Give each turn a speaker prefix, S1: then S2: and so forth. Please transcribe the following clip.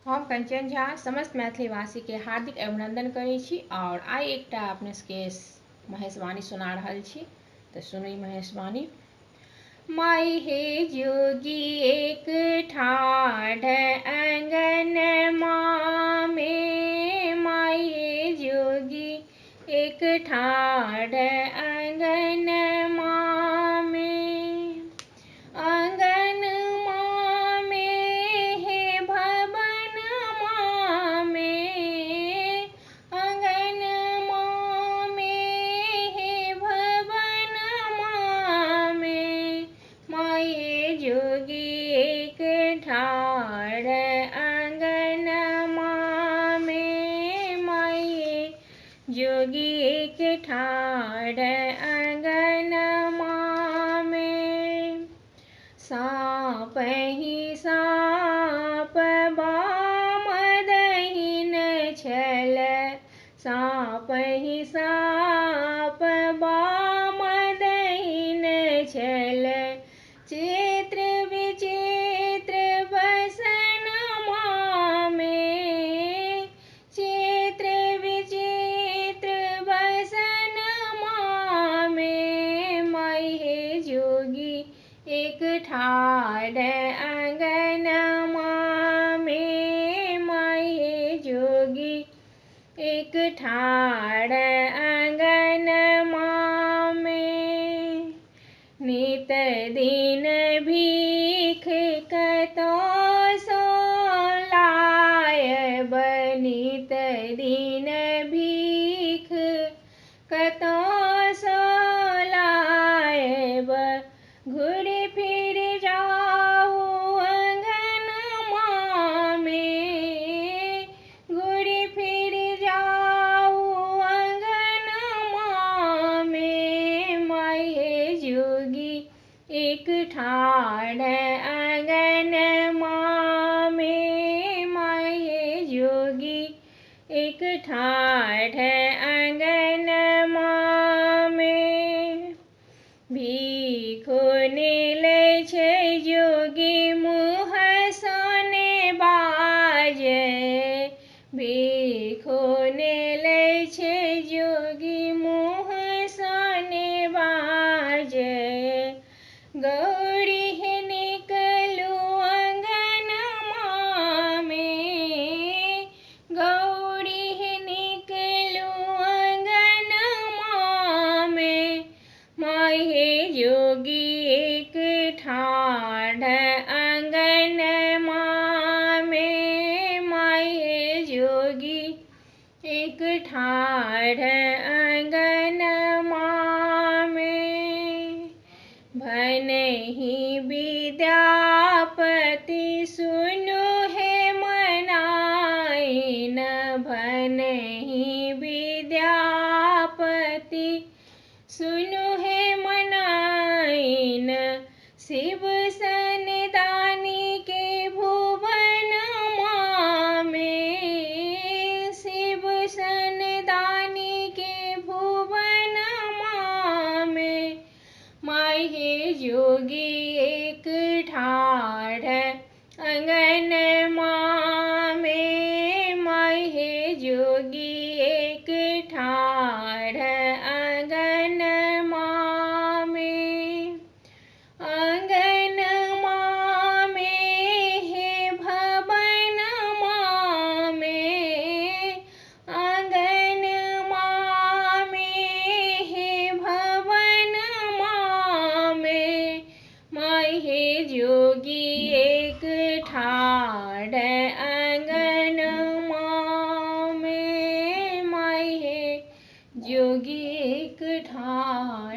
S1: हम कंचन झा समस्त मैथिली वासी के हार्दिक अभिनंदन करै छी और आइ एकटा अपने सबके महेशवाणी सुना रहल छी। तो सुनी महेशवाणी। माई हे जोगी एक ठाढ़ आंगन में, माई हे जोगी एक ठाढ़ आंगन में, आंगन में हे भवन में, आंगन में हे भवन में, माई हे जोगी एक ठाढ़ आंगन में, माई हे जोगी एक ठाढ़ आंगन में। साँप ही साँप बाम दहिन छल, साँप ही साँप बाम दहिन छल, चित्र विचित्र बसन में, चित्र विचित्र बसन में, माई हे जोगी एक ठाढ़ आंगन में, माई हे जोगी एक ठाढ़ आंगन में। नित दिन भीख कतौ सो लायब, नित दिन भीख कतौ सो लायब, घुरि फिर जाऊ आंगन में, घुरि फिर जाऊ आंगन में, माई हे जोगी एक ठाढ़ आंगन में, माई हे जोगी एक ठाढ़ आंगन में। भीखो लै छै जोगी मुँह सोने बाजे, भीखो लै छै जोगी मुँह सोने बाजे, गौरी हे निकलू आंगन में, गौरी हे निकलू आंगन में, माई हे जोगी एक ठाढ़ आंगन में, माई हे जोगी एक ठाढ़ आंगन में। भनहि विद्यापति सुनु हे मनाइन, भनहि विद्यापति सुनु हे मनाइन, शिव सन दानी के भुवन में, शिव सन दानी के भुवन में, माई हे जोगी एक ठाढ़ आंगन में, माई हे जोगी एक ठाढ़ आंगन में, आंगन में हे भवन में, आंगन में हे भवन में, माई हे जोगी एक ठाढ़ आंगन में, माई हे जोगी एक ठाढ़